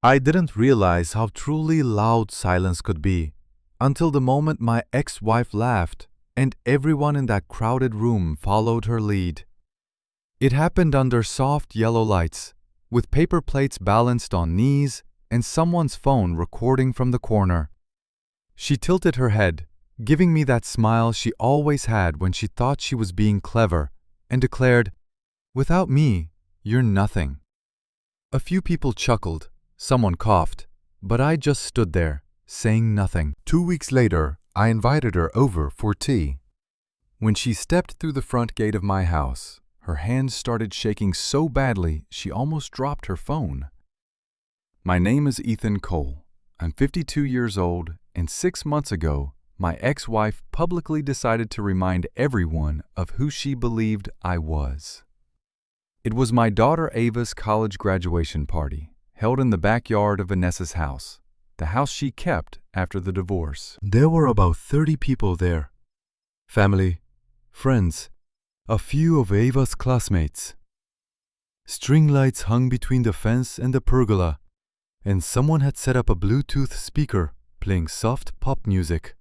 I didn't realize how truly loud silence could be until the moment my ex-wife laughed and everyone in that crowded room followed her lead. It happened under soft yellow lights, with paper plates balanced on knees and someone's phone recording from the corner. She tilted her head, giving me that smile she always had when she thought she was being clever, and declared, "Without me, you're nothing." A few people chuckled, someone coughed, but I just stood there, saying nothing. 2 weeks later, I invited her over for tea. When she stepped through the front gate of my house, her hands started shaking so badly she almost dropped her phone. My name is Ethan Cole. I'm 52 years old, and 6 months ago, my ex-wife publicly decided to remind everyone of who she believed I was. It was my daughter Ava's college graduation party, held in the backyard of Vanessa's house, the house she kept after the divorce. There were about 30 people there. Family, friends, a few of Ava's classmates. String lights hung between the fence and the pergola, and someone had set up a Bluetooth speaker playing soft pop music.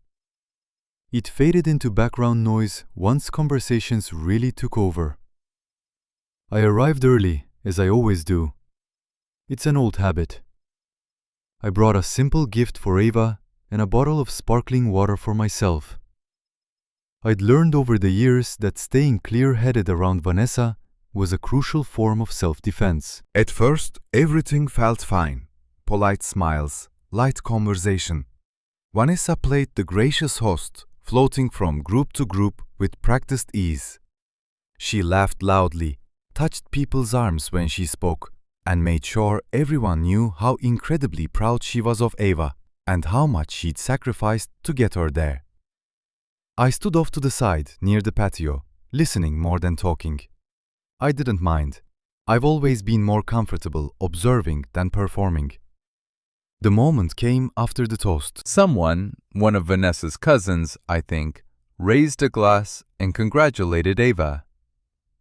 It faded into background noise once conversations really took over. I arrived early, as I always do. It's an old habit. I brought a simple gift for Ava and a bottle of sparkling water for myself. I'd learned over the years that staying clear-headed around Vanessa was a crucial form of self-defense. At first, everything felt fine. Polite smiles, light conversation. Vanessa played the gracious host, floating from group to group with practiced ease. She laughed loudly, touched people's arms when she spoke, and made sure everyone knew how incredibly proud she was of Ava and how much she'd sacrificed to get her there. I stood off to the side, near the patio, listening more than talking. I didn't mind. I've always been more comfortable observing than performing. The moment came after the toast. Someone, one of Vanessa's cousins, I think, raised a glass and congratulated Ava.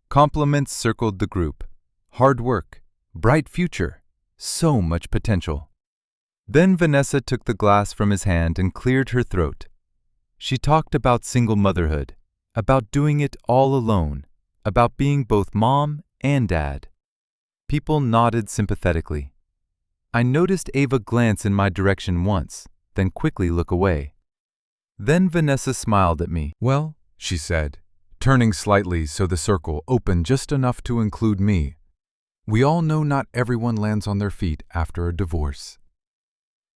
Compliments circled the group. Hard work, bright future, so much potential. Then Vanessa took the glass from his hand and cleared her throat. She talked about single motherhood, about doing it all alone, about being both mom and dad. People nodded sympathetically. I noticed Ava glance in my direction once, then quickly look away. Then Vanessa smiled at me. "Well," she said, turning slightly so the circle opened just enough to include me. "We all know not everyone lands on their feet after a divorce."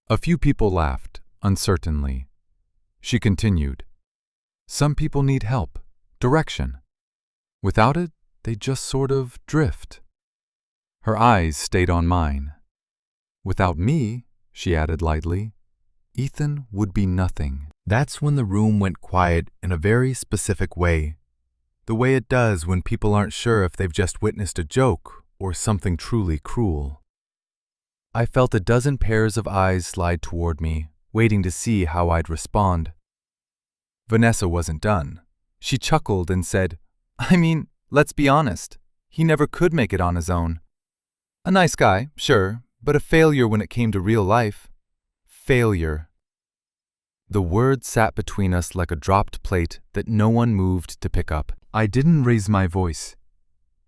A few people laughed, uncertainly. She continued, "Some people need help, direction. Without it, they just sort of drift." Her eyes stayed on mine. "Without me," she added lightly, "Ethan would be nothing." That's when the room went quiet in a very specific way. The way it does when people aren't sure if they've just witnessed a joke or something truly cruel. I felt a dozen pairs of eyes slide toward me, waiting to see how I'd respond. Vanessa wasn't done. She chuckled and said, "I mean, let's be honest. He never could make it on his own. A nice guy, sure, but a failure when it came to real life. Failure." The word sat between us like a dropped plate that no one moved to pick up. I didn't raise my voice.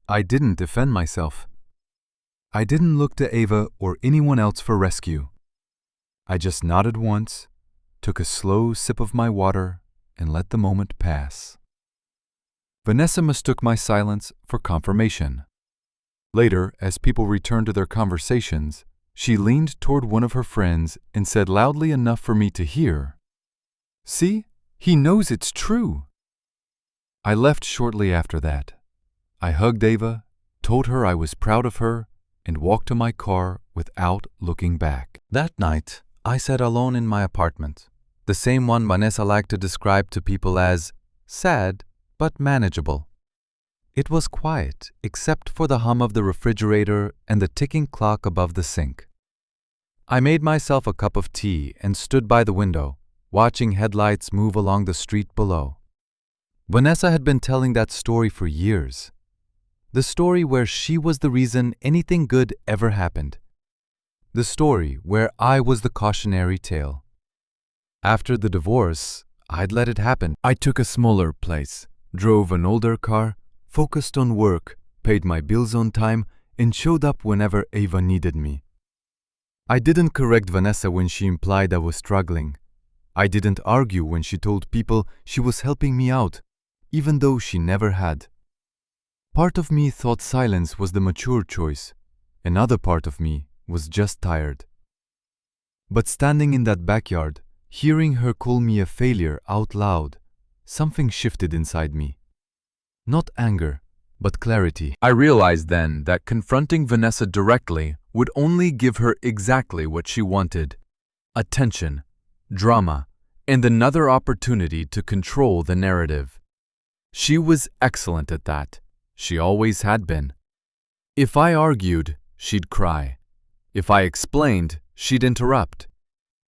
I didn't defend myself. I didn't look to Ava or anyone else for rescue. I just nodded once, took a slow sip of my water, and let the moment pass. Vanessa mistook my silence for confirmation. Later, as people returned to their conversations, she leaned toward one of her friends and said loudly enough for me to hear, "See, he knows it's true." I left shortly after that. I hugged Ava, told her I was proud of her, and walked to my car without looking back. That night, I sat alone in my apartment, the same one Vanessa liked to describe to people as sad but manageable. It was quiet, except for the hum of the refrigerator and the ticking clock above the sink. I made myself a cup of tea and stood by the window, watching headlights move along the street below. Vanessa had been telling that story for years. The story where she was the reason anything good ever happened. the story where I was the cautionary tale. After the divorce, I'd let it happen. I took a smaller place, drove an older car, focused on work, paid my bills on time, and showed up whenever Ava needed me. I didn't correct Vanessa when she implied I was struggling. I didn't argue when she told people she was helping me out, even though she never had. Part of me thought silence was the mature choice. Another part of me was just tired. But standing in that backyard, hearing her call me a failure out loud, something shifted inside me. Not anger, but clarity. I realized then that confronting Vanessa directly would only give her exactly what she wanted: attention, drama, and another opportunity to control the narrative. She was excellent at that. She always had been. If I argued, she'd cry. If I explained, she'd interrupt.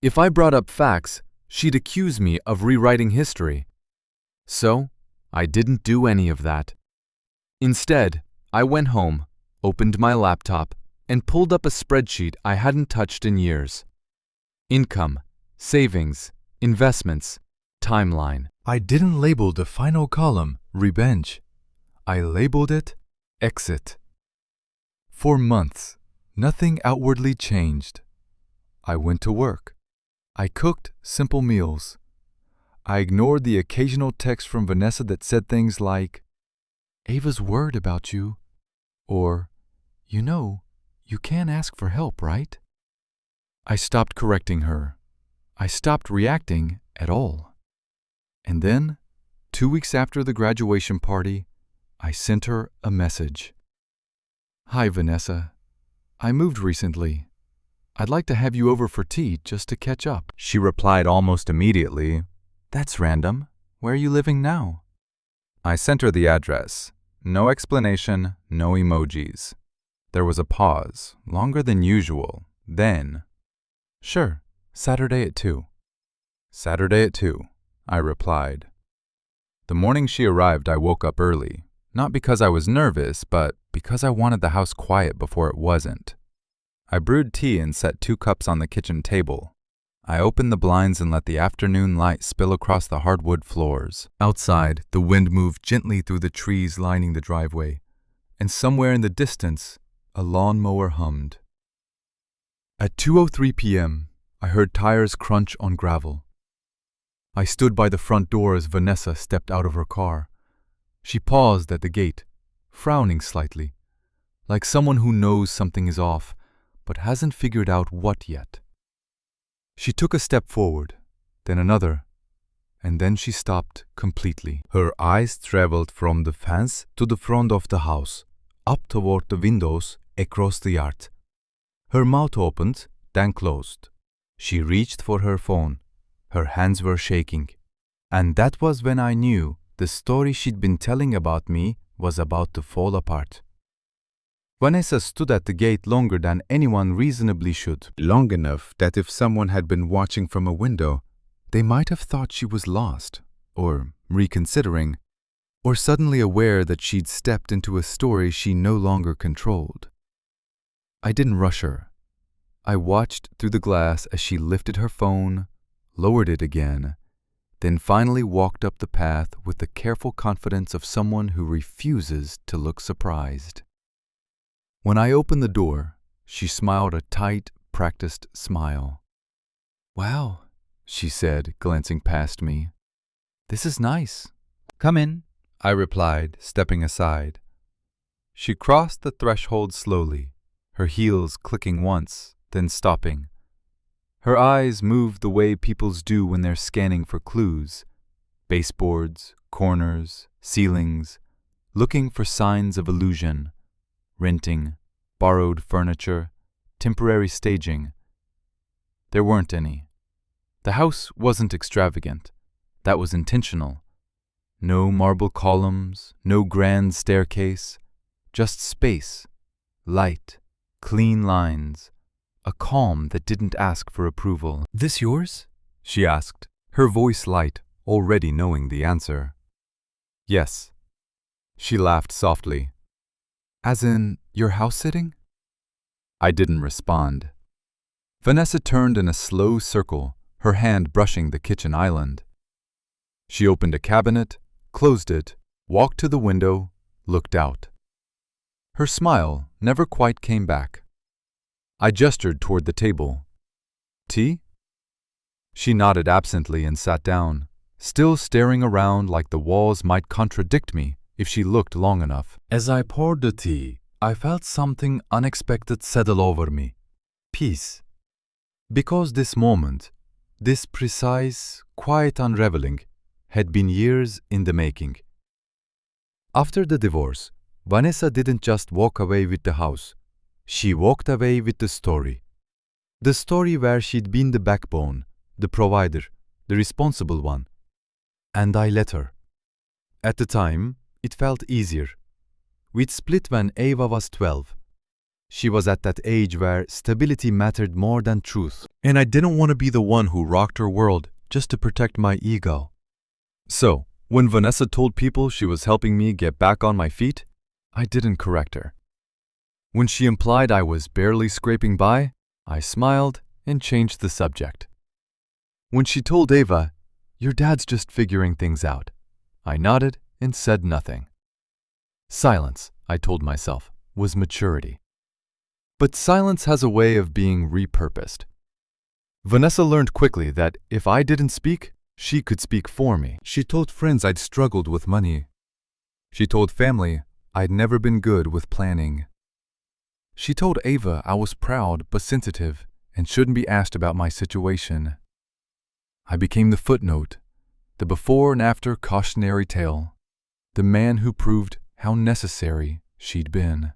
If I brought up facts, she'd accuse me of rewriting history. So, I didn't do any of that. Instead, I went home, opened my laptop, and pulled up a spreadsheet I hadn't touched in years. Income, savings, investments, timeline. I didn't label the final column revenge. I labeled it exit. For months, nothing outwardly changed. I went to work. I cooked simple meals. I ignored the occasional text from Vanessa that said things like, "Ava's worried about you," or, "You can ask for help, right?" I stopped correcting her. I stopped reacting at all. And then, 2 weeks after the graduation party, I sent her a message. "Hi, Vanessa. I moved recently. I'd like to have you over for tea just to catch up." She replied almost immediately, "That's random. Where are you living now?" I sent her the address. No explanation, no emojis. There was a pause, longer than usual. Then, "Sure, Saturday at 2. "Saturday at 2, I replied. The morning she arrived, I woke up early. Not because I was nervous, but because I wanted the house quiet before it wasn't. I brewed tea and set 2 cups on the kitchen table. I opened the blinds and let the afternoon light spill across the hardwood floors. Outside, the wind moved gently through the trees lining the driveway, and somewhere in the distance, a lawnmower hummed. At 2:03 p.m., I heard tires crunch on gravel. I stood by the front door as Vanessa stepped out of her car. She paused at the gate, frowning slightly, like someone who knows something is off, but hasn't figured out what yet. She took a step forward, then another, and then she stopped completely. Her eyes traveled from the fence to the front of the house, up toward the windows, across the yard. Her mouth opened, then closed. She reached for her phone. Her hands were shaking. And that was when I knew the story she'd been telling about me was about to fall apart. Vanessa stood at the gate longer than anyone reasonably should. Long enough that if someone had been watching from a window, they might have thought she was lost, or reconsidering, or suddenly aware that she'd stepped into a story she no longer controlled. I didn't rush her. I watched through the glass as she lifted her phone, lowered it again, then finally walked up the path with the careful confidence of someone who refuses to look surprised. When I opened the door, she smiled a tight, practiced smile. "Wow," she said, glancing past me. "This is nice." "Come in," I replied, stepping aside. She crossed the threshold slowly, her heels clicking once, then stopping. Her eyes moved the way people's do when they're scanning for clues: baseboards, corners, ceilings, looking for signs of illusion. Renting, borrowed furniture, temporary staging. There weren't any. The house wasn't extravagant. That was intentional. No marble columns, no grand staircase, just space, light, clean lines, a calm that didn't ask for approval. "This yours?" she asked, her voice light, already knowing the answer. "Yes." She laughed softly. "As in, you're house-sitting?" I didn't respond. Vanessa turned in a slow circle, her hand brushing the kitchen island. She opened a cabinet, closed it, walked to the window, looked out. Her smile never quite came back. I gestured toward the table. "Tea?" She nodded absently and sat down, still staring around like the walls might contradict me if she looked long enough. As I poured the tea, I felt something unexpected settle over me. Peace. Because this moment, this precise, quiet unraveling, had been years in the making. After the divorce, Vanessa didn't just walk away with the house. She walked away with the story. The story where she'd been the backbone, the provider, the responsible one. And I let her. At the time, it felt easier. We'd split when Ava was 12. She was at that age where stability mattered more than truth, and I didn't want to be the one who rocked her world just to protect my ego. So, when Vanessa told people she was helping me get back on my feet, I didn't correct her. When she implied I was barely scraping by, I smiled and changed the subject. When she told Ava, "Your dad's just figuring things out," I nodded and said nothing. Silence, I told myself, was maturity. But silence has a way of being repurposed. Vanessa learned quickly that if I didn't speak, she could speak for me. She told friends I'd struggled with money. She told family I'd never been good with planning. She told Ava I was proud but sensitive and shouldn't be asked about my situation. I became the footnote, the before and after cautionary tale, the man who proved how necessary she'd been.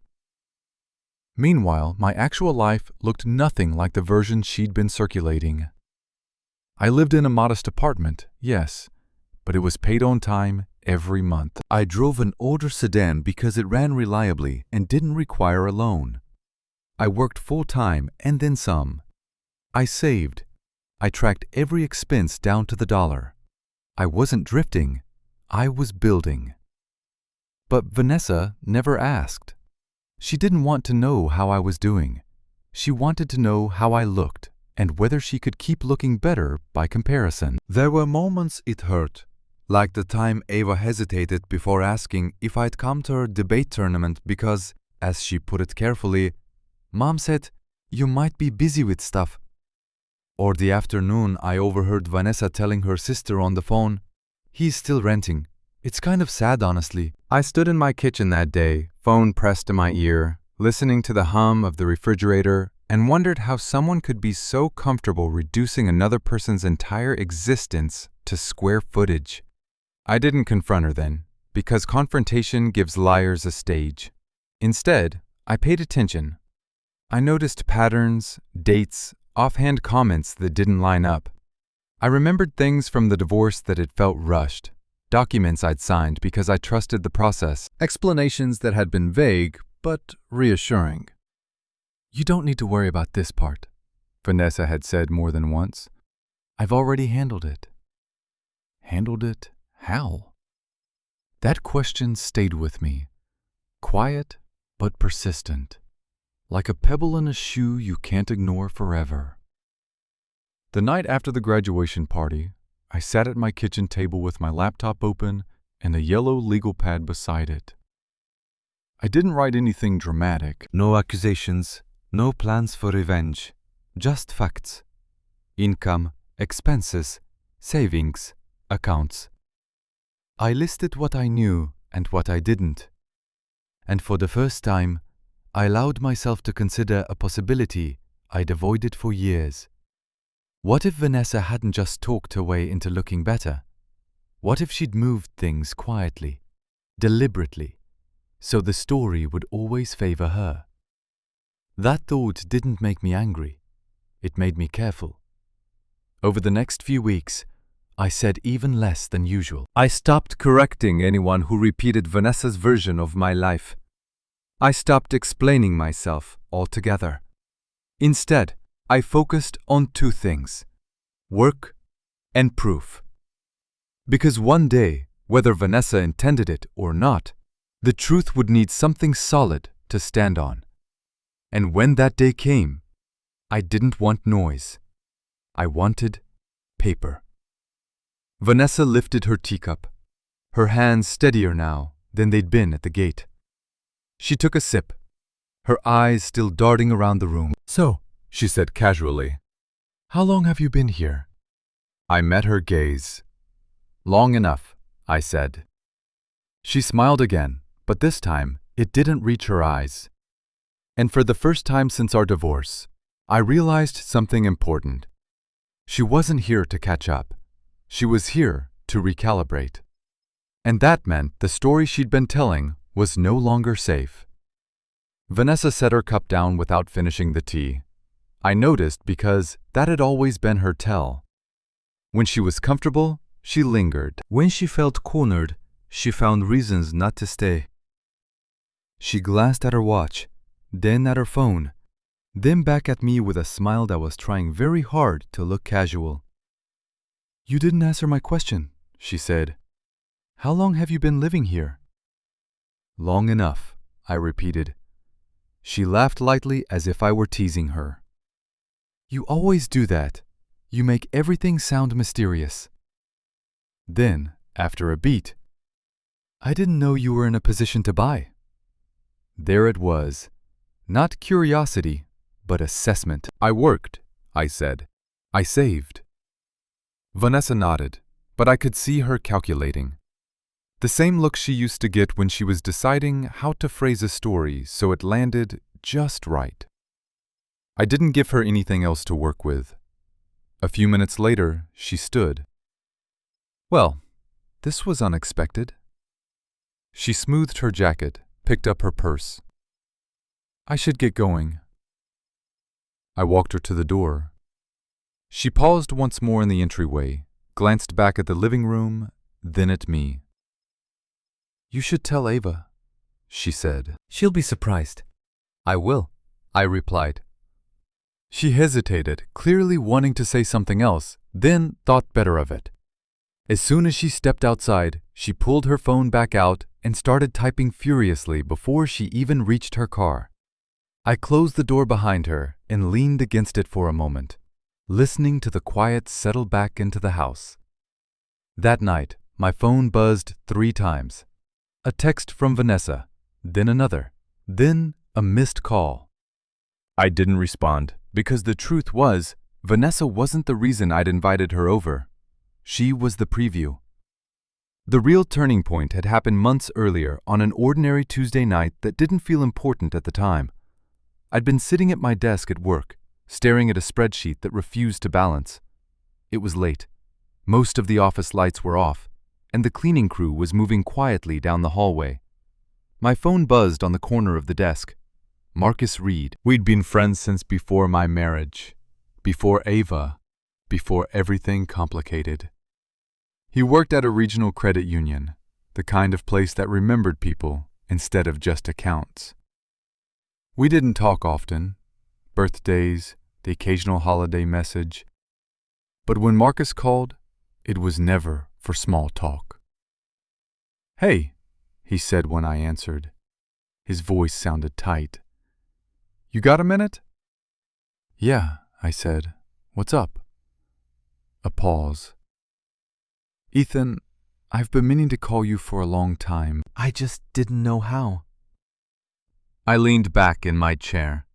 Meanwhile, my actual life looked nothing like the version she'd been circulating. I lived in a modest apartment, yes, but it was paid on time every month. I drove an older sedan because it ran reliably and didn't require a loan. I worked full-time and then some. I saved. I tracked every expense down to the dollar. I wasn't drifting. I was building. But Vanessa never asked. She didn't want to know how I was doing. She wanted to know how I looked and whether she could keep looking better by comparison. There were moments it hurt, like the time Ava hesitated before asking if I'd come to her debate tournament because, as she put it carefully, Mom said, "You might be busy with stuff." Or the afternoon I overheard Vanessa telling her sister on the phone, "He's still renting. It's kind of sad, honestly." I stood in my kitchen that day, phone pressed to my ear, listening to the hum of the refrigerator, and wondered how someone could be so comfortable reducing another person's entire existence to square footage. I didn't confront her then, because confrontation gives liars a stage. Instead, I paid attention. I noticed patterns, dates, offhand comments that didn't line up. I remembered things from the divorce that had felt rushed, documents I'd signed because I trusted the process, explanations that had been vague but reassuring. "You don't need to worry about this part," Vanessa had said more than once. "I've already handled it." Handled it? How? That question stayed with me, quiet but persistent, like a pebble in a shoe you can't ignore forever. The night after the graduation party, I sat at my kitchen table with my laptop open and a yellow legal pad beside it. I didn't write anything dramatic. No accusations, no plans for revenge, just facts. Income, expenses, savings, accounts. I listed what I knew and what I didn't. And for the first time, I allowed myself to consider a possibility I'd avoided for years. What if Vanessa hadn't just talked her way into looking better? What if she'd moved things quietly, deliberately, so the story would always favor her? That thought didn't make me angry. It made me careful. Over the next few weeks, I said even less than usual. I stopped correcting anyone who repeated Vanessa's version of my life. I stopped explaining myself altogether. Instead, I focused on two things: work and proof. Because one day, whether Vanessa intended it or not, the truth would need something solid to stand on. And when that day came, I didn't want noise. I wanted paper. Vanessa lifted her teacup, her hands steadier now than they'd been at the gate. She took a sip, her eyes still darting around the room. "So," she said casually, "how long have you been here?" I met her gaze. "Long enough," I said. She smiled again, but this time it didn't reach her eyes. And for the first time since our divorce, I realized something important. She wasn't here to catch up. She was here to recalibrate. And that meant the story she'd been telling was no longer safe. Vanessa set her cup down without finishing the tea. I noticed because that had always been her tell. When she was comfortable, she lingered. When she felt cornered, she found reasons not to stay. She glanced at her watch, then at her phone, then back at me with a smile that was trying very hard to look casual. "You didn't answer my question," she said. "How long have you been living here?" "Long enough," I repeated. She laughed lightly as if I were teasing her. "You always do that. You make everything sound mysterious." Then, after a beat, "I didn't know you were in a position to buy." There it was. Not curiosity, but assessment. "I worked," I said. "I saved." Vanessa nodded, but I could see her calculating. The same look she used to get when she was deciding how to phrase a story so it landed just right. I didn't give her anything else to work with. A few minutes later, she stood. "Well, this was unexpected." She smoothed her jacket, picked up her purse. "I should get going." I walked her to the door. She paused once more in the entryway, glanced back at the living room, then at me. "You should tell Ava," she said. "She'll be surprised." "I will," I replied. She hesitated, clearly wanting to say something else, then thought better of it. As soon as she stepped outside, she pulled her phone back out and started typing furiously before she even reached her car. I closed the door behind her and leaned against it for a moment, listening to the quiet settle back into the house. That night, my phone buzzed 3 times. A text from Vanessa, then another, then a missed call. I didn't respond because the truth was, Vanessa wasn't the reason I'd invited her over. She was the preview. The real turning point had happened months earlier on an ordinary Tuesday night that didn't feel important at the time. I'd been sitting at my desk at work, staring at a spreadsheet that refused to balance. It was late. Most of the office lights were off, and the cleaning crew was moving quietly down the hallway. My phone buzzed on the corner of the desk. Marcus Reed. We'd been friends since before my marriage, before Ava, before everything complicated. He worked at a regional credit union, the kind of place that remembered people instead of just accounts. We didn't talk often, birthdays, the occasional holiday message. But when Marcus called, it was never for small talk. "Hey," he said when I answered. His voice sounded tight. "You got a minute?" "Yeah," I said. "What's up?" A pause. "Ethan, I've been meaning to call you for a long time. I just didn't know how." I leaned back in my chair.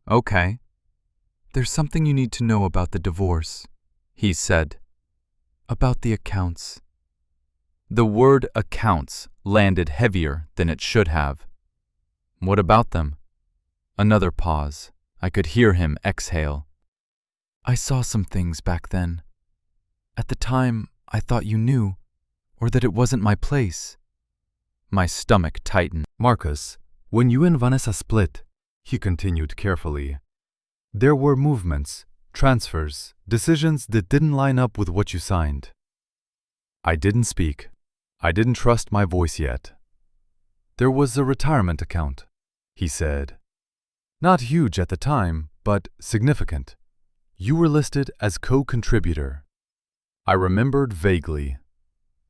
"Okay." "There's something you need to know about the divorce," he said. "About the accounts." The word accounts landed heavier than it should have. "What about them?" Another pause. I could hear him exhale. "I saw some things back then. At the time, I thought you knew, or that it wasn't my place." My stomach tightened. "Marcus, when you and Vanessa split," he continued carefully, "there were movements, transfers, decisions that didn't line up with what you signed." I didn't speak. I didn't trust my voice yet. "There was a retirement account," he said. "Not huge at the time, but significant. You were listed as co-contributor." I remembered vaguely.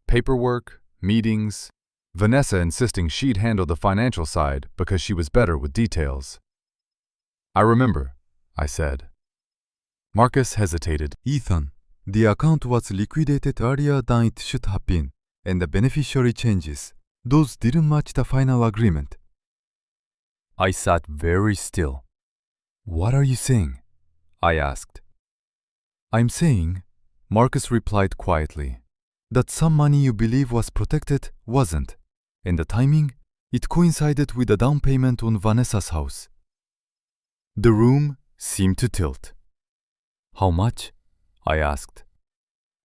Paperwork, meetings, Vanessa insisting she'd handle the financial side because she was better with details. "I remember," I said. Marcus hesitated. Ethan, the account was liquidated earlier than it should have been, and the beneficiary changes. Those didn't match the final agreement. I sat very still. What are you saying? I asked. I'm saying, Marcus replied quietly, that some money you believe was protected wasn't, and the timing, it coincided with the down payment on Vanessa's house. The room seemed to tilt. How much? I asked.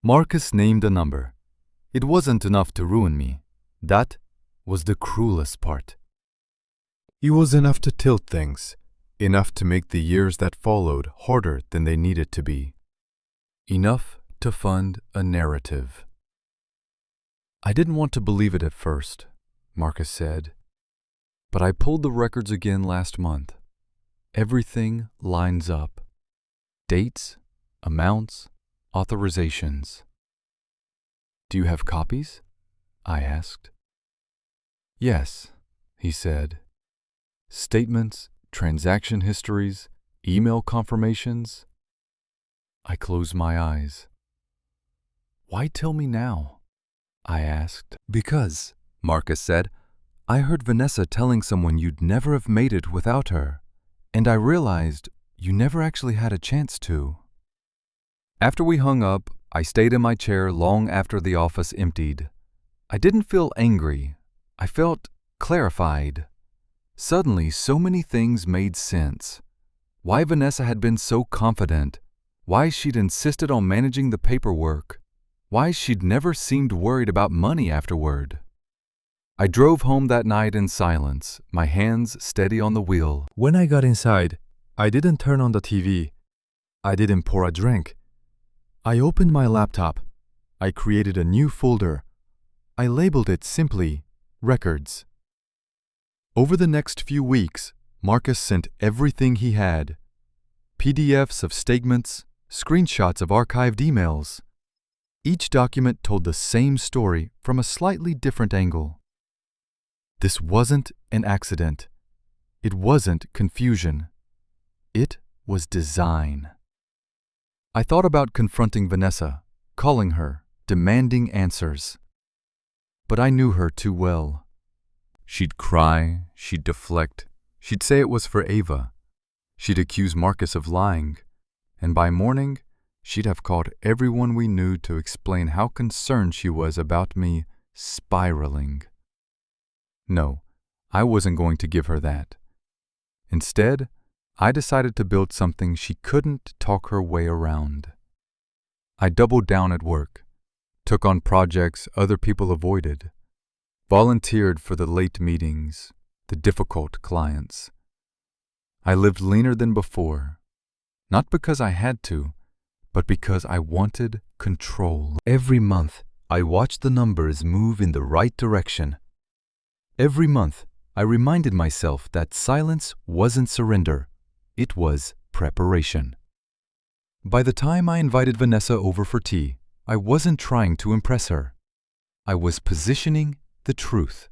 Marcus named a number. It wasn't enough to ruin me. That was the cruelest part. It was enough to tilt things, enough to make the years that followed harder than they needed to be. Enough to fund a narrative. I didn't want to believe it at first, Marcus said, but I pulled the records again last month. Everything lines up. Dates, amounts, authorizations. Do you have copies? I asked. Yes, he said. Statements, transaction histories, email confirmations. I closed my eyes. Why tell me now? I asked. Because, Marcus said, I heard Vanessa telling someone you'd never have made it without her, and I realized you never actually had a chance to. After we hung up, I stayed in my chair long after the office emptied. I didn't feel angry. I felt clarified. Suddenly, so many things made sense. Why Vanessa had been so confident. Why she'd insisted on managing the paperwork. Why she'd never seemed worried about money afterward. I drove home that night in silence, my hands steady on the wheel. When I got inside, I didn't turn on the TV. I didn't pour a drink. I opened my laptop. I created a new folder. I labeled it simply Records. Over the next few weeks, Marcus sent everything he had. PDFs of statements, screenshots of archived emails. Each document told the same story from a slightly different angle. This wasn't an accident. It wasn't confusion. It was design. I thought about confronting Vanessa, calling her, demanding answers. But I knew her too well. She'd cry, she'd deflect, she'd say it was for Ava. She'd accuse Marcus of lying, and by morning, she'd have called everyone we knew to explain how concerned she was about me spiraling. No, I wasn't going to give her that. Instead, I decided to build something she couldn't talk her way around. I doubled down at work, took on projects other people avoided, volunteered for the late meetings, the difficult clients. I lived leaner than before, not because I had to, but because I wanted control. Every month, I watched the numbers move in the right direction. Every month, I reminded myself that silence wasn't surrender, it was preparation. By the time I invited Vanessa over for tea, I wasn't trying to impress her. I was positioning the truth.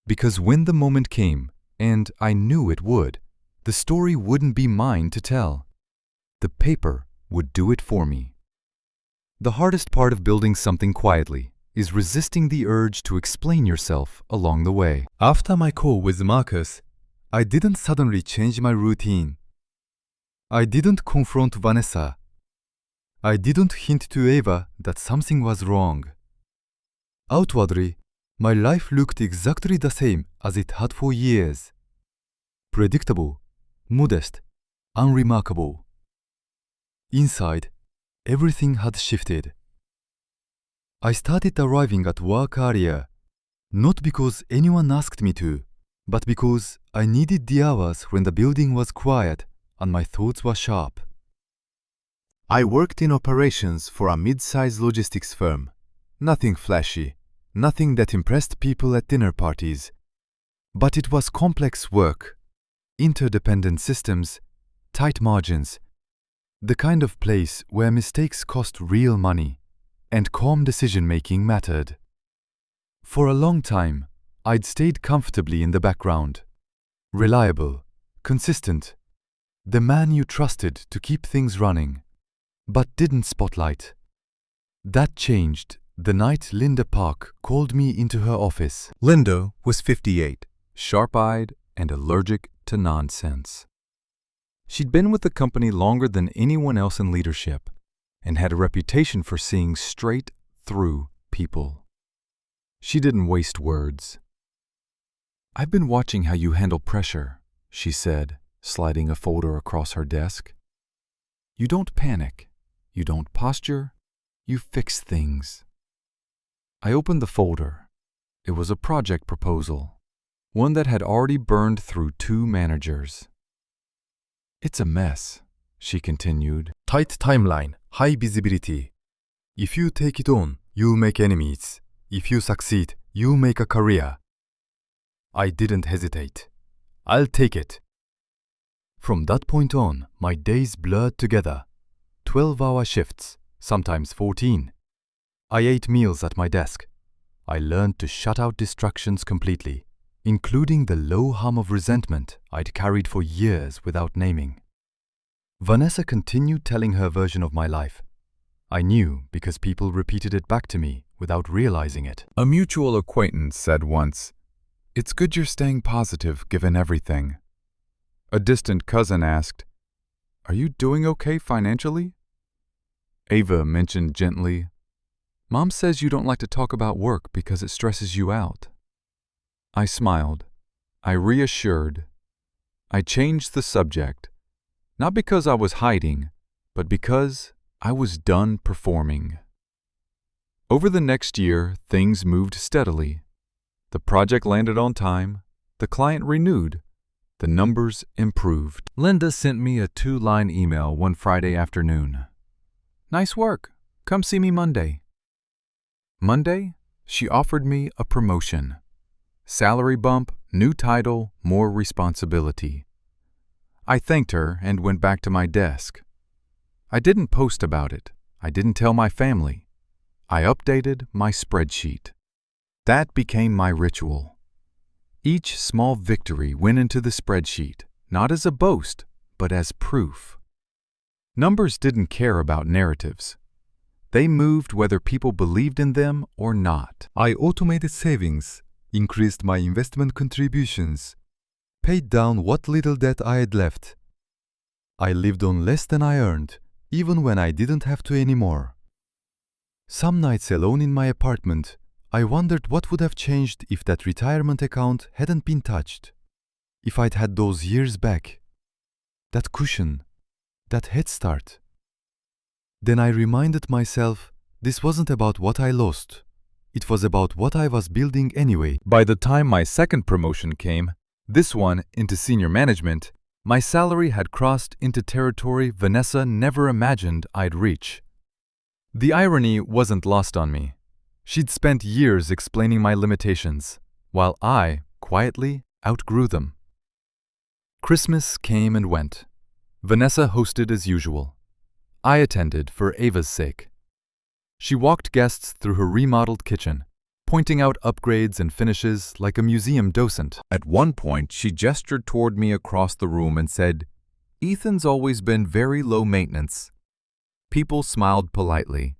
Because when the moment came, and I knew it would, the story wouldn't be mine to tell. The paper would do it for me. The hardest part of building something quietly is resisting the urge to explain yourself along the way. After my call with Marcus, I didn't suddenly change my routine. I didn't confront Vanessa. I didn't hint to Ava that something was wrong. Outwardly, my life looked exactly the same as it had for years. Predictable, modest, unremarkable. Inside, everything had shifted. I started arriving at work earlier, not because anyone asked me to, but because I needed the hours when the building was quiet and my thoughts were sharp. I worked in operations for a mid-sized logistics firm. Nothing flashy, nothing that impressed people at dinner parties. But it was complex work, interdependent systems, tight margins, the kind of place where mistakes cost real money and calm decision-making mattered. For a long time, I'd stayed comfortably in the background, reliable, consistent, The man you trusted to keep things running, but didn't spotlight. That changed the night Linda Park called me into her office. Linda was 58, sharp-eyed and allergic to nonsense. She'd been with the company longer than anyone else in leadership and had a reputation for seeing straight through people. She didn't waste words. "I've been watching how you handle pressure," she said, sliding a folder across her desk. "You don't panic. You don't posture. You fix things." I opened the folder. It was a project proposal, one that had already burned through 2 managers. "It's a mess," she continued. "Tight timeline, high visibility. If you take it on, you'll make enemies. If you succeed, you'll make a career." I didn't hesitate. "I'll take it." From that point on, my days blurred together. 12-hour shifts, sometimes 14. I ate meals at my desk. I learned to shut out distractions completely, including the low hum of resentment I'd carried for years without naming. Vanessa continued telling her version of my life. I knew because people repeated it back to me without realizing it. A mutual acquaintance said once, "It's good you're staying positive given everything." A distant cousin asked, "Are you doing okay financially?" Ava mentioned gently, "Mom says you don't like to talk about work because it stresses you out." I smiled. I reassured. I changed the subject, not because I was hiding, but because I was done performing. Over the next year, things moved steadily. The project landed on time, the client renewed, the numbers improved. Linda sent me a 2-line email one Friday afternoon. "Nice work. Come see me Monday." Monday, she offered me a promotion. Salary bump, new title, more responsibility. I thanked her and went back to my desk. I didn't post about it. I didn't tell my family. I updated my spreadsheet. That became my ritual. Each small victory went into the spreadsheet, not as a boast, but as proof. Numbers didn't care about narratives. They moved whether people believed in them or not. I automated savings, increased my investment contributions, paid down what little debt I had left. I lived on less than I earned, even when I didn't have to anymore. Some nights alone in my apartment, I wondered what would have changed if that retirement account hadn't been touched. If I'd had those years back. That cushion. That head start. Then I reminded myself this wasn't about what I lost. It was about what I was building anyway. By the time my second promotion came, this one into senior management, my salary had crossed into territory Vanessa never imagined I'd reach. The irony wasn't lost on me. She'd spent years explaining my limitations, while I, quietly, outgrew them. Christmas came and went. Vanessa hosted as usual. I attended for Ava's sake. She walked guests through her remodeled kitchen, pointing out upgrades and finishes like a museum docent. At one point, she gestured toward me across the room and said, "Ethan's always been very low maintenance." People smiled politely.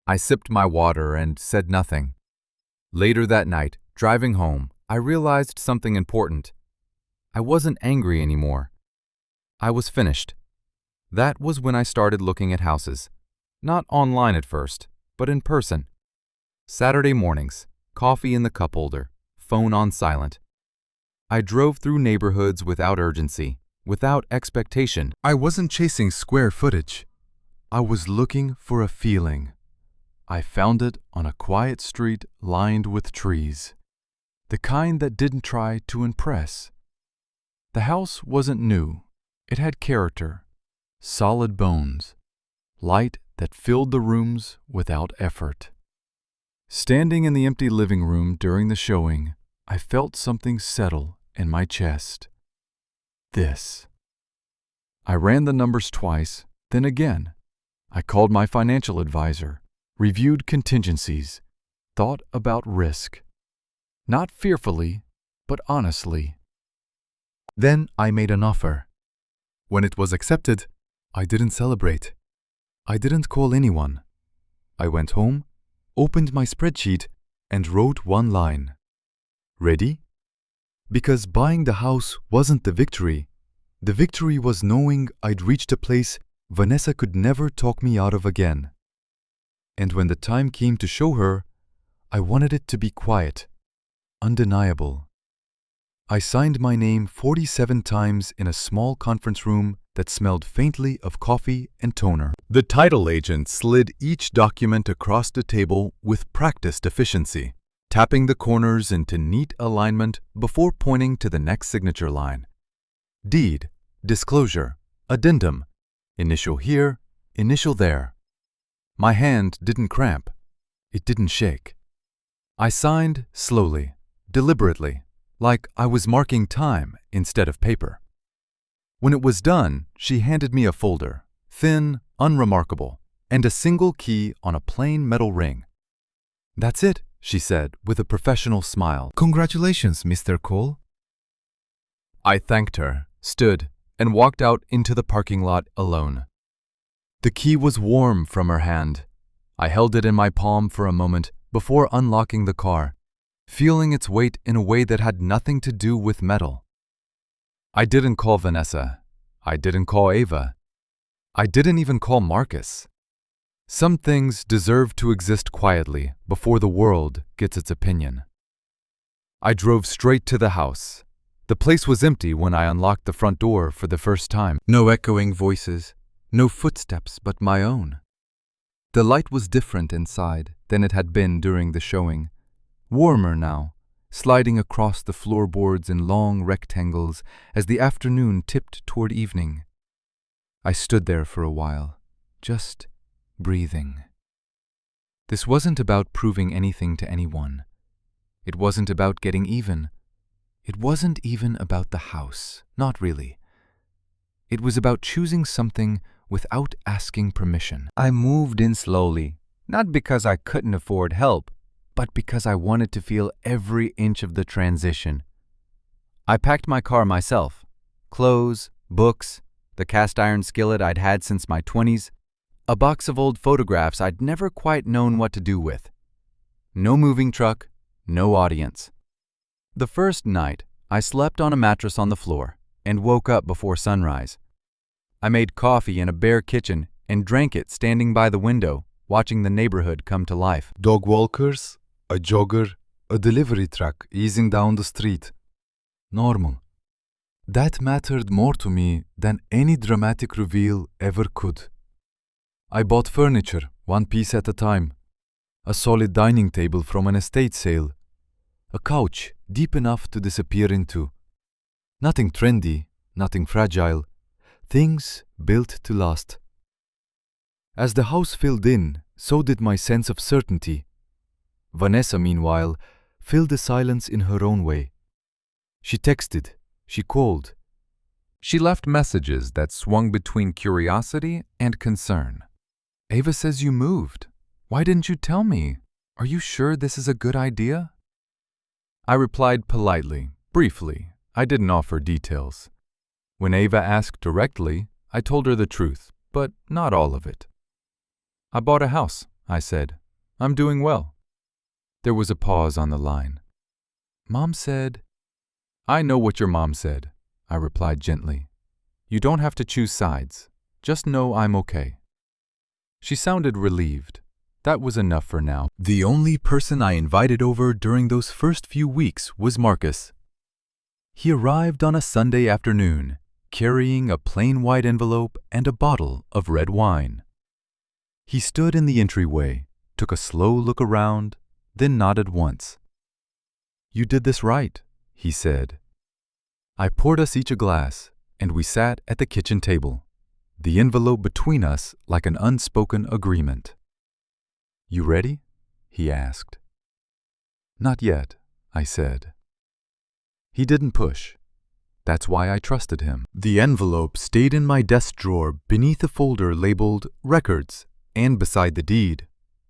I sipped my water and said nothing. Later that night, driving home, I realized something important. I wasn't angry anymore. I was finished. That was when I started looking at houses. Not online at first, but in person. Saturday mornings, coffee in the cup holder, phone on silent. I drove through neighborhoods without urgency, without expectation. I wasn't chasing square footage. I was looking for a feeling. I found it on a quiet street lined with trees. The kind that didn't try to impress. The house wasn't new. It had character, solid bones, light that filled the rooms without effort. Standing in the empty living room during the showing, I felt something settle in my chest. This. I ran the numbers twice, then again. I called my financial advisor, reviewed contingencies, thought about risk. Not fearfully, but honestly. Then I made an offer. When it was accepted, I didn't celebrate. I didn't call anyone. I went home, opened my spreadsheet, and wrote one line. Ready? Because buying the house wasn't the victory. The victory was knowing I'd reached a place Vanessa could never talk me out of again. And when the time came to show her, I wanted it to be quiet, undeniable. I signed my name 47 times in a small conference room that smelled faintly of coffee and toner. The title agent slid each document across the table with practiced efficiency, tapping the corners into neat alignment before pointing to the next signature line. Deed, disclosure, addendum, initial here, initial there. My hand didn't cramp. It didn't shake. I signed slowly, deliberately, like I was marking time instead of paper. When it was done, she handed me a folder, thin, unremarkable, and a single key on a plain metal ring. "That's it," she said with a professional smile. "Congratulations, Mr. Cole." I thanked her, stood, and walked out into the parking lot alone. The key was warm from her hand. I held it in my palm for a moment before unlocking the car, feeling its weight in a way that had nothing to do with metal. I didn't call Vanessa. I didn't call Ava. I didn't even call Marcus. Some things deserve to exist quietly before the world gets its opinion. I drove straight to the house. The place was empty when I unlocked the front door for the first time. No echoing voices, no footsteps but my own. The light was different inside than it had been during the showing. Warmer now, sliding across the floorboards in long rectangles as the afternoon tipped toward evening. I stood there for a while, just breathing. This wasn't about proving anything to anyone. It wasn't about getting even. It wasn't even about the house, not really. It was about choosing something without asking permission. I moved in slowly, not because I couldn't afford help, but because I wanted to feel every inch of the transition. I packed my car myself. Clothes, books, the cast iron skillet I'd had since my 20s, a box of old photographs I'd never quite known what to do with. No moving truck, no audience. The first night, I slept on a mattress on the floor and woke up before sunrise. I made coffee in a bare kitchen and drank it standing by the window, watching the neighborhood come to life. Dog walkers, a jogger, a delivery truck easing down the street. Normal. That mattered more to me than any dramatic reveal ever could. I bought furniture, one piece at a time. A solid dining table from an estate sale. A couch deep enough to disappear into. Nothing trendy, nothing fragile. Things built to last. As the house filled in, so did my sense of certainty. Vanessa, meanwhile, filled the silence in her own way. She texted, she called. She left messages that swung between curiosity and concern. "Ava says you moved. Why didn't you tell me? Are you sure this is a good idea?" I replied politely, briefly. I didn't offer details. When Ava asked directly, I told her the truth, but not all of it. "I bought a house," I said. "I'm doing well." There was a pause on the line. "Mom said—" "I know what your mom said," I replied gently. "You don't have to choose sides. Just know I'm okay." She sounded relieved. That was enough for now. The only person I invited over during those first few weeks was Marcus. He arrived on a Sunday afternoon, carrying a plain white envelope and a bottle of red wine. He stood in the entryway, took a slow look around, then nodded once. "You did this right," he said. I poured us each a glass, and we sat at the kitchen table, the envelope between us like an unspoken agreement. "You ready?" he asked. "Not yet," I said. He didn't push. That's why I trusted him. The envelope stayed in my desk drawer beneath a folder labeled Records, and beside the deed,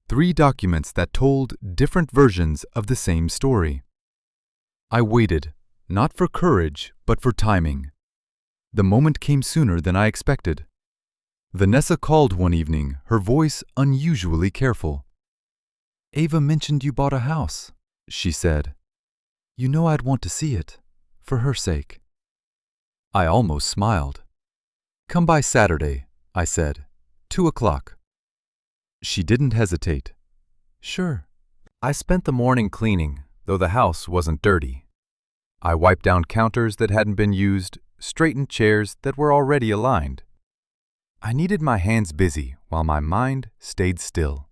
3 documents that told different versions of the same story. I waited, not for courage, but for timing. The moment came sooner than I expected. Vanessa called one evening, her voice unusually careful. "Ava mentioned you bought a house," she said. "You know I'd want to see it, for her sake." I almost smiled. "Come by Saturday," I said. 2:00. She didn't hesitate. "Sure." I spent the morning cleaning, though the house wasn't dirty. I wiped down counters that hadn't been used, straightened chairs that were already aligned. I needed my hands busy while my mind stayed still.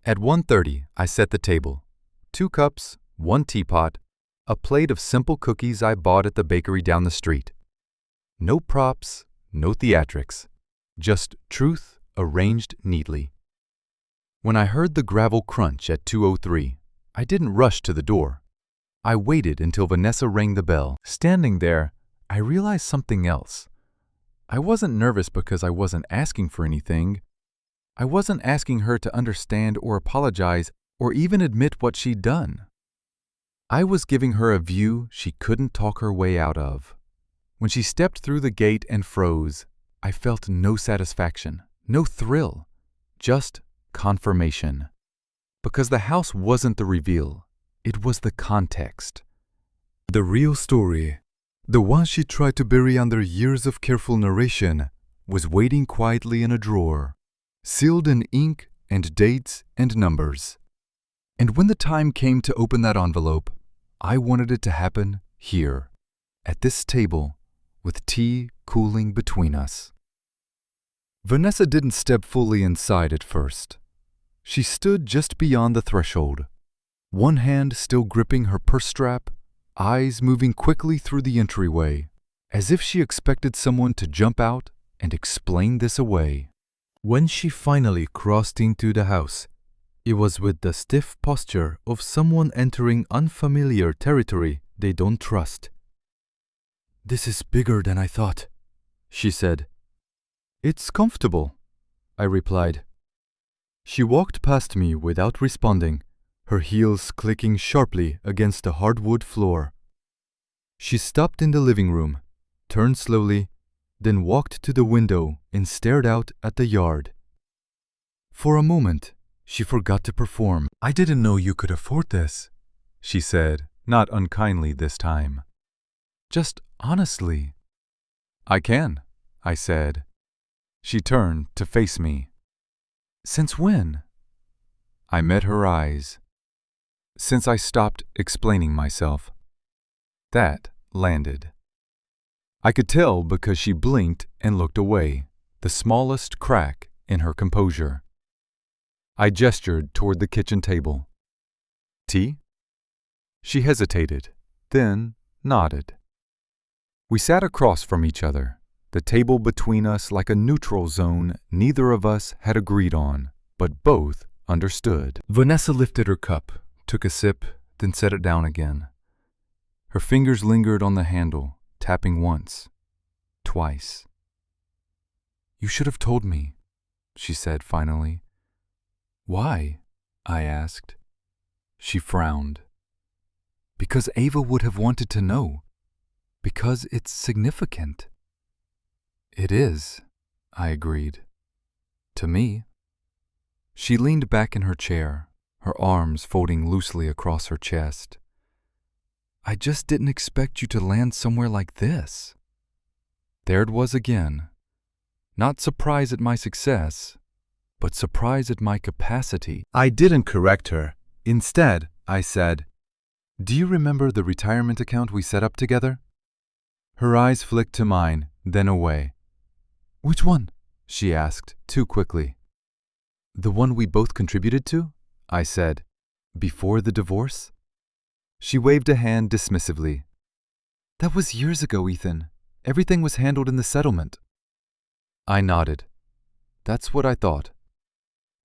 At 1:30, I set the table. 2 cups, 1 teapot, a plate of simple cookies I bought at the bakery down the street. No props, no theatrics, just truth arranged neatly. When I heard the gravel crunch at 2:03, I didn't rush to the door. I waited until Vanessa rang the bell. Standing there, I realized something else. I wasn't nervous because I wasn't asking for anything. I wasn't asking her to understand or apologize or even admit what she'd done. I was giving her a view she couldn't talk her way out of. When she stepped through the gate and froze, I felt no satisfaction, no thrill, just confirmation. Because the house wasn't the reveal, it was the context. The real story, the one she tried to bury under years of careful narration, was waiting quietly in a drawer, sealed in ink and dates and numbers. And when the time came to open that envelope, I wanted it to happen here, at this table, with tea cooling between us. Vanessa didn't step fully inside at first. She stood just beyond the threshold, one hand still gripping her purse strap, eyes moving quickly through the entryway, as if she expected someone to jump out and explain this away. When she finally crossed into the house, it was with the stiff posture of someone entering unfamiliar territory they don't trust. "This is bigger than I thought," she said. "It's comfortable," I replied. She walked past me without responding, her heels clicking sharply against the hardwood floor. She stopped in the living room, turned slowly, then walked to the window and stared out at the yard. For a moment, she forgot to perform. "I didn't know you could afford this," she said, not unkindly this time. "Just honestly." "I can," I said. She turned to face me. "Since when?" I met her eyes. "Since I stopped explaining myself." That landed. I could tell because she blinked and looked away, the smallest crack in her composure. I gestured toward the kitchen table. "Tea?" She hesitated, then nodded. We sat across from each other, the table between us like a neutral zone neither of us had agreed on, but both understood. Vanessa lifted her cup, took a sip, then set it down again. Her fingers lingered on the handle, tapping once, twice. "You should have told me," she said finally. "Why?" I asked. She frowned. "Because Ava would have wanted to know. Because it's significant." "It is," I agreed. "To me." She leaned back in her chair, her arms folding loosely across her chest. "I just didn't expect you to land somewhere like this." There it was again. Not surprise at my success, but surprise at my capacity. I didn't correct her. Instead, I said, "Do you remember the retirement account we set up together?" Her eyes flicked to mine, then away. "Which one?" she asked, too quickly. "The one we both contributed to?" I said. "Before the divorce?" She waved a hand dismissively. "That was years ago, Ethan. Everything was handled in the settlement." I nodded. That's what I thought.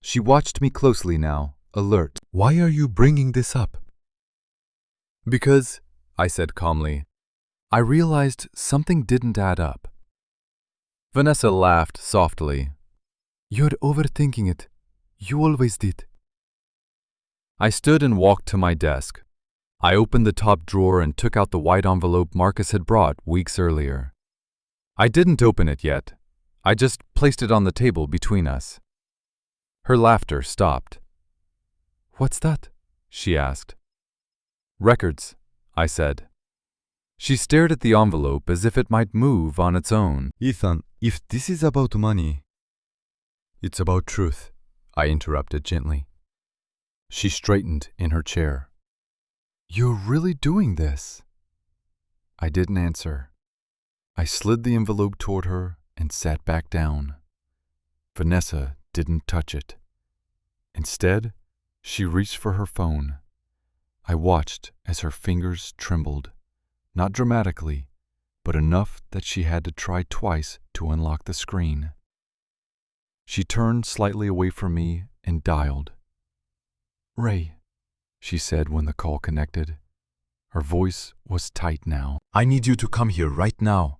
She watched me closely now, alert. "Why are you bringing this up?" "Because," I said calmly, "I realized something didn't add up." Vanessa laughed softly. "You're overthinking it. You always did." I stood and walked to my desk. I opened the top drawer and took out the white envelope Marcus had brought weeks earlier. I didn't open it yet. I just placed it on the table between us. Her laughter stopped. "What's that?" she asked. "Records," I said. She stared at the envelope as if it might move on its own. "Ethan, if this is about money—" "It's about truth," I interrupted gently. She straightened in her chair. "You're really doing this?" I didn't answer. I slid the envelope toward her and sat back down. Vanessa didn't touch it. Instead, she reached for her phone. I watched as her fingers trembled, not dramatically, but enough that she had to try twice to unlock the screen. She turned slightly away from me and dialed. "Ray," she said when the call connected. Her voice was tight now. "I need you to come here right now."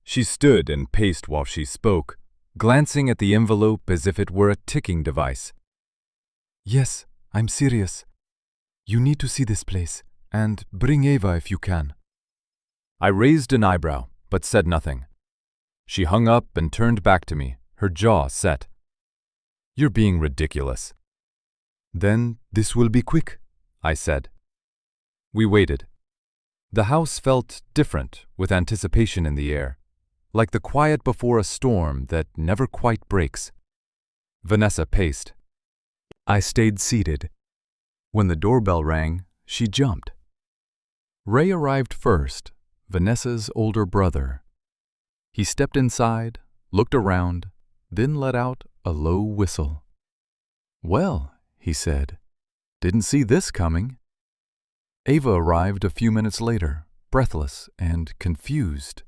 She stood and paced while she spoke, glancing at the envelope as if it were a ticking device. "Yes, I'm serious. You need to see this place, and bring Ava if you can." I raised an eyebrow, but said nothing. She hung up and turned back to me, her jaw set. "You're being ridiculous." "Then this will be quick," I said. We waited. The house felt different, with anticipation in the air, like the quiet before a storm that never quite breaks. Vanessa paced. I stayed seated. When the doorbell rang, she jumped. Ray arrived first, Vanessa's older brother. He stepped inside, looked around, then let out a low whistle. "Well," he said, "didn't see this coming." Ava arrived a few minutes later, breathless and confused.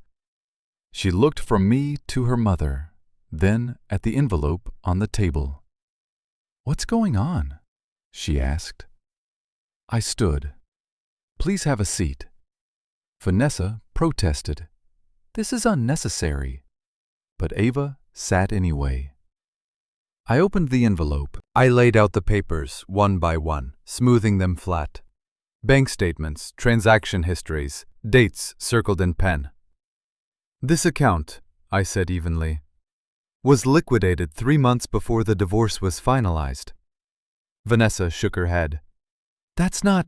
She looked from me to her mother, then at the envelope on the table. "What's going on?" she asked. I stood. "Please have a seat." Vanessa protested. "This is unnecessary." But Ava sat anyway. I opened the envelope. I laid out the papers one by one, smoothing them flat. Bank statements, transaction histories, dates circled in pen. "This account," I said evenly, "was liquidated 3 months before the divorce was finalized." Vanessa shook her head. "That's not—"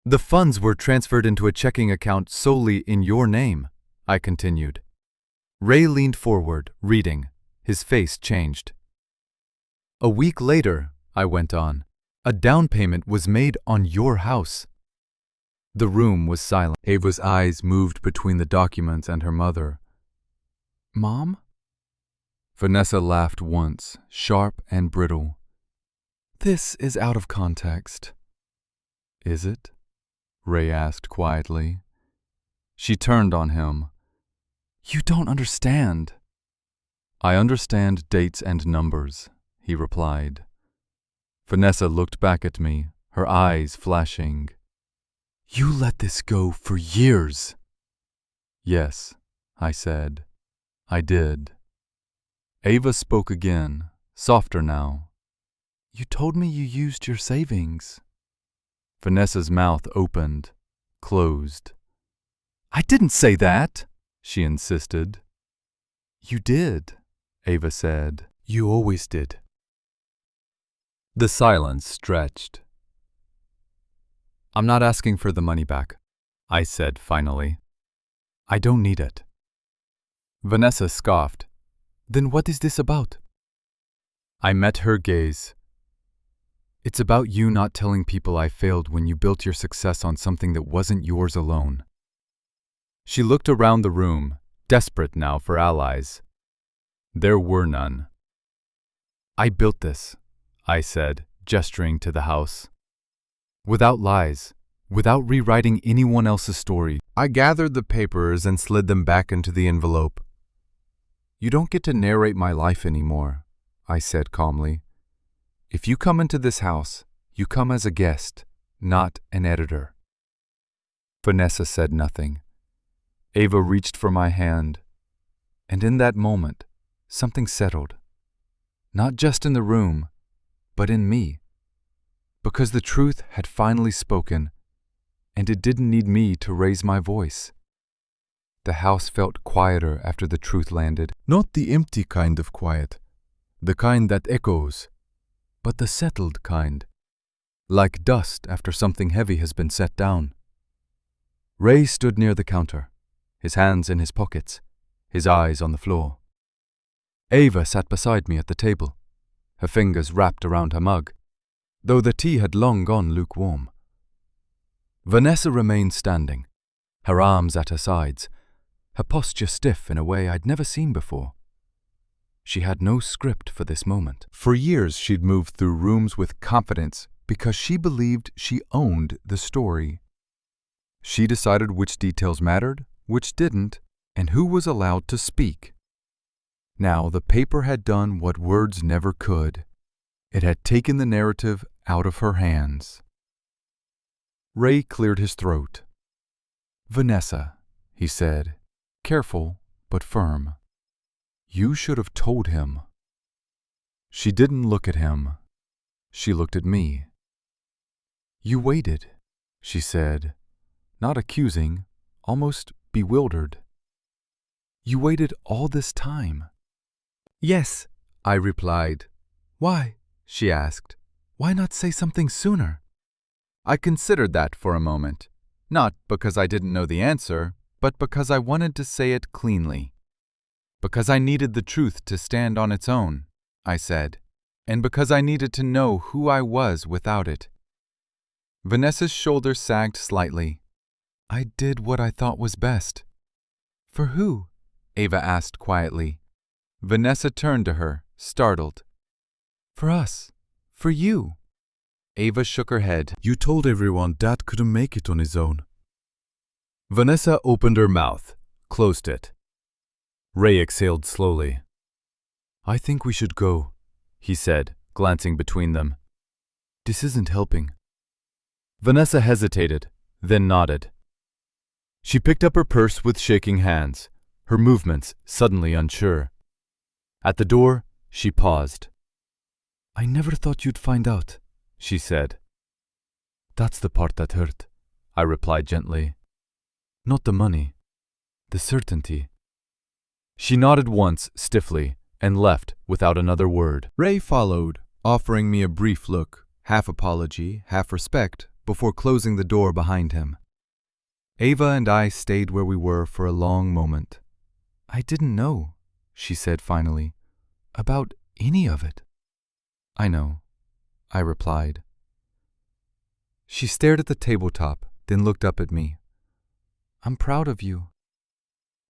"The funds were transferred into a checking account solely in your name," I continued. Ray leaned forward, reading. His face changed. "A week later," I went on, "a down payment was made on your house." The room was silent. Ava's eyes moved between the documents and her mother. "Mom?" Vanessa laughed once, sharp and brittle. "This is out of context." "Is it?" Ray asked quietly. She turned on him. "You don't understand." "I understand dates and numbers," he replied. Vanessa looked back at me, her eyes flashing. "You let this go for years." "Yes," I said. "I did." Ava spoke again, softer now. "You told me you used your savings." Vanessa's mouth opened, closed. "I didn't say that," she insisted. "You did," Ava said. "You always did." The silence stretched. "I'm not asking for the money back," I said finally. "I don't need it." Vanessa scoffed. "Then what is this about?" I met her gaze. "It's about you not telling people I failed when you built your success on something that wasn't yours alone." She looked around the room, desperate now for allies. There were none. "I built this," I said, gesturing to the house. "Without lies, without rewriting anyone else's story." I gathered the papers and slid them back into the envelope. "You don't get to narrate my life anymore," I said calmly. "If you come into this house, you come as a guest, not an editor." Vanessa said nothing. Ava reached for my hand, and in that moment, something settled. Not just in the room, but in me. Because the truth had finally spoken, and it didn't need me to raise my voice. The house felt quieter after the truth landed. Not the empty kind of quiet, the kind that echoes, but the settled kind, like dust after something heavy has been set down. Ray stood near the counter, his hands in his pockets, his eyes on the floor. Ava sat beside me at the table, her fingers wrapped around her mug, though the tea had long gone lukewarm. Vanessa remained standing, her arms at her sides, her posture stiff in a way I'd never seen before. She had no script for this moment. For years she'd moved through rooms with confidence because she believed she owned the story. She decided which details mattered, which didn't, and who was allowed to speak. Now the paper had done what words never could. It had taken the narrative out of her hands. Ray cleared his throat. "Vanessa," he said, careful but firm. "You should have told him." She didn't look at him. She looked at me. "You waited," she said, not accusing, almost bewildered. "You waited all this time." "Yes," I replied. "Why?" she asked. "Why not say something sooner?" I considered that for a moment, not because I didn't know the answer, but because I wanted to say it cleanly. Because I needed the truth to stand on its own, I said, and because I needed to know who I was without it. Vanessa's shoulders sagged slightly. "I did what I thought was best." "For who?" Ava asked quietly. Vanessa turned to her, startled. "For us. For you." Ava shook her head. "You told everyone Dad couldn't make it on his own." Vanessa opened her mouth, closed it. Ray exhaled slowly. "I think we should go," he said, glancing between them. "This isn't helping." Vanessa hesitated, then nodded. She picked up her purse with shaking hands, her movements suddenly unsure. At the door, she paused. "I never thought you'd find out," she said. "That's the part that hurt," I replied gently. "Not the money, the certainty." She nodded once, stiffly, and left without another word. Ray followed, offering me a brief look, half apology, half respect, before closing the door behind him. Ava and I stayed where we were for a long moment. "I didn't know," she said finally, "about any of it." "I know," I replied. She stared at the tabletop, then looked up at me. "I'm proud of you."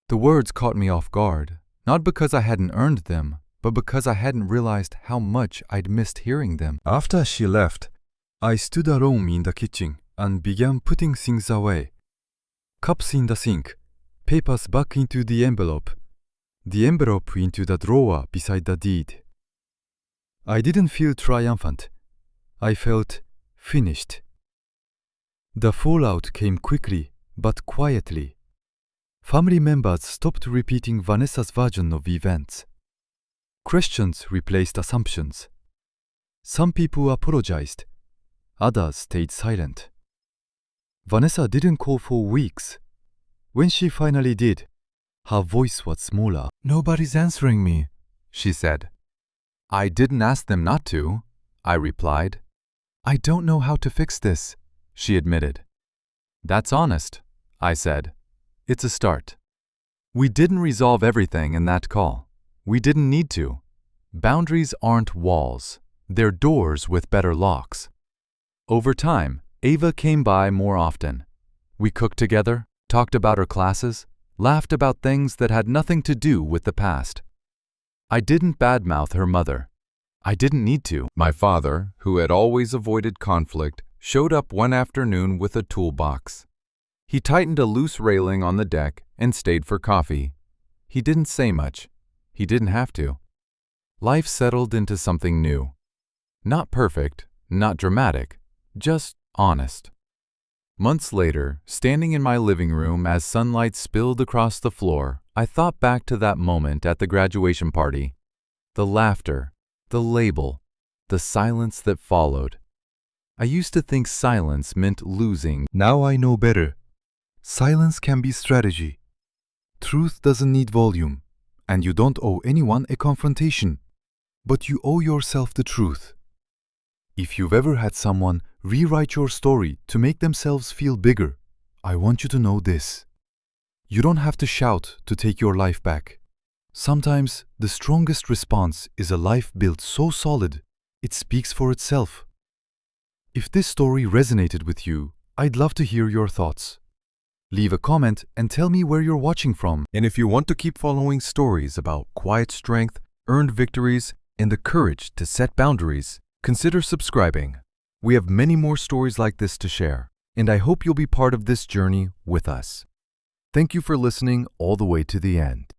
The words caught me off guard, not because I hadn't earned them, but because I hadn't realized how much I'd missed hearing them. After she left, I stood alone in the kitchen and began putting things away. Cups in the sink, papers back into the envelope into the drawer beside the deed. I didn't feel triumphant. I felt finished. The fallout came quickly, but quietly. Family members stopped repeating Vanessa's version of events. Questions replaced assumptions. Some people apologized. Others stayed silent. Vanessa didn't call for weeks. When she finally did, her voice was smaller. "Nobody's answering me," she said. "I didn't ask them not to," I replied. "I don't know how to fix this," she admitted. "That's honest," I said. "It's a start." We didn't resolve everything in that call. We didn't need to. Boundaries aren't walls. They're doors with better locks. Over time, Ava came by more often. We cooked together, talked about her classes, laughed about things that had nothing to do with the past. I didn't badmouth her mother. I didn't need to. My father, who had always avoided conflict, showed up one afternoon with a toolbox. He tightened a loose railing on the deck and stayed for coffee. He didn't say much. He didn't have to. Life settled into something new. Not perfect, not dramatic, just honest. Months later, standing in my living room as sunlight spilled across the floor, I thought back to that moment at the graduation party. The laughter, the label, the silence that followed. I used to think silence meant losing. Now I know better. Silence can be strategy. Truth doesn't need volume, and you don't owe anyone a confrontation, but you owe yourself the truth. If you've ever had someone rewrite your story to make themselves feel bigger, I want you to know this. You don't have to shout to take your life back. Sometimes the strongest response is a life built so solid, it speaks for itself. If this story resonated with you, I'd love to hear your thoughts. Leave a comment and tell me where you're watching from. And if you want to keep following stories about quiet strength, earned victories, and the courage to set boundaries, consider subscribing. We have many more stories like this to share, and I hope you'll be part of this journey with us. Thank you for listening all the way to the end.